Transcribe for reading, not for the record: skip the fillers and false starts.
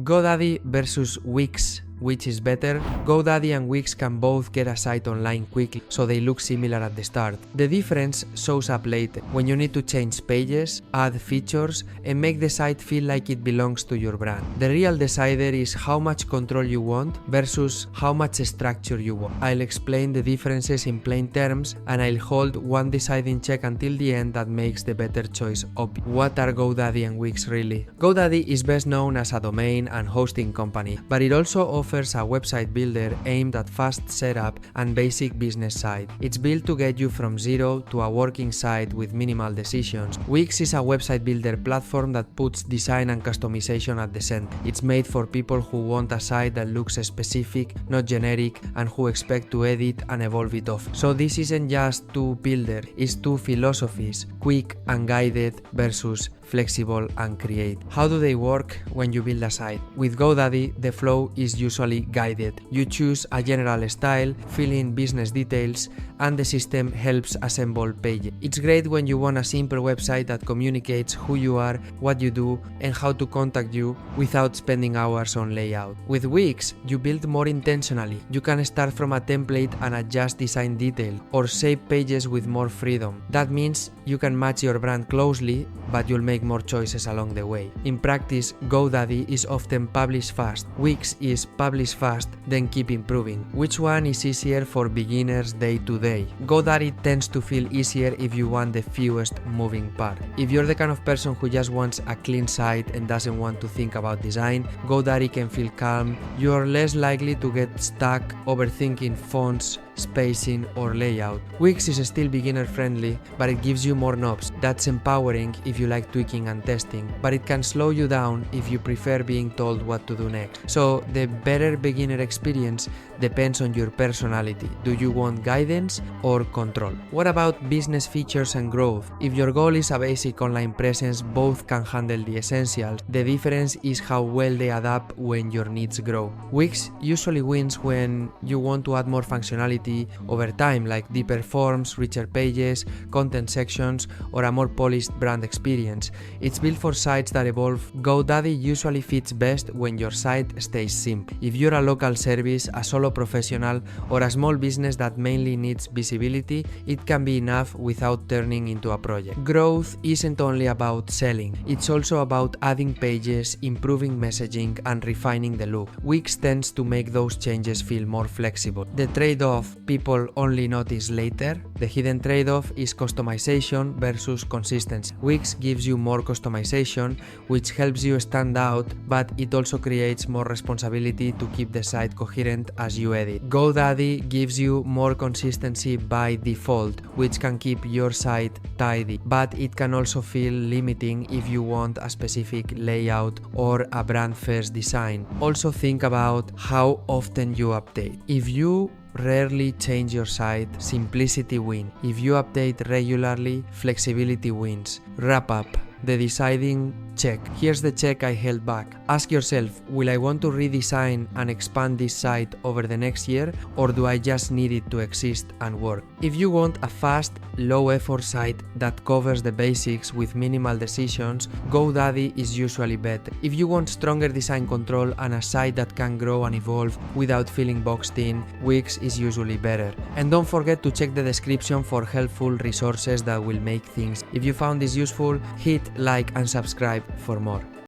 GoDaddy versus WIX. Which is better? GoDaddy and WIX can both get a site online quickly, so they look similar at the start. The difference shows up later, when you need to change pages, add features, and make the site feel like it belongs to your brand. The real decider is how much control you want versus how much structure you want. I'll explain the differences in plain terms, and I'll hold one deciding check until the end that makes the better choice obvious. What are GoDaddy and WIX really? GoDaddy is best known as a domain and hosting company, but it also offers a website builder aimed at fast setup and basic business side. It's built to get you from zero to a working site with minimal decisions. WIX is a website builder platform that puts design and customization at the center. It's made for people who want a site that looks specific, not generic, and who expect to edit and evolve it often. So this isn't just two builders, it's two philosophies, quick and guided versus flexible and create. How do they work when you build a site? With GoDaddy, the flow is usually guided. You choose a general style, fill in business details, and the system helps assemble pages. It's great when you want a simple website that communicates who you are, what you do, and how to contact you without spending hours on layout. With WIX, you build more intentionally. You can start from a template and adjust design detail, or shape pages with more freedom. That means you can match your brand closely, but you'll make more choices along the way. In practice, GoDaddy is often publish fast. WIX is publish fast, then keep improving. Which one is easier for beginners day to day? GoDaddy tends to feel easier if you want the fewest moving parts. If you're the kind of person who just wants a clean site and doesn't want to think about design, GoDaddy can feel calm. You're less likely to get stuck overthinking fonts, spacing, or layout. WIX is still beginner friendly, but it gives you more knobs. That's empowering if you like tweaking and testing, but it can slow you down if you prefer being told what to do next. So the better beginner experience depends on your personality. Do you want guidance or control? What about business features and growth? If your goal is a basic online presence, both can handle the essentials. The difference is how well they adapt when your needs grow. WIX usually wins when you want to add more functionality over time, like deeper forms, richer pages, content sections, or a more polished brand experience. It's built for sites that evolve. GoDaddy usually fits best when your site stays simple. If you're a local service, a solo professional, or a small business that mainly needs visibility, it can be enough without turning into a project. Growth isn't only about selling, it's also about adding pages, improving messaging, and refining the look. WIX tends to make those changes feel more flexible. The trade-off people only notice later. The hidden trade-off is customization versus consistency. WIX gives you more customization, which helps you stand out, but it also creates more responsibility to keep the site coherent as you edit. GoDaddy gives you more consistency by default, which can keep your site tidy, but it can also feel limiting if you want a specific layout or a brand-first design. Also think about how often you update. If you rarely change your site, simplicity wins. If you update regularly, flexibility wins. Wrap up. The deciding check. Here's the check I held back. Ask yourself, will I want to redesign and expand this site over the next year, or do I just need it to exist and work? If you want a fast, low-effort site that covers the basics with minimal decisions, GoDaddy is usually better. If you want stronger design control and a site that can grow and evolve without feeling boxed in, WIX is usually better. And don't forget to check the description for helpful resources that will make things. If you found this useful, hit like and subscribe for more.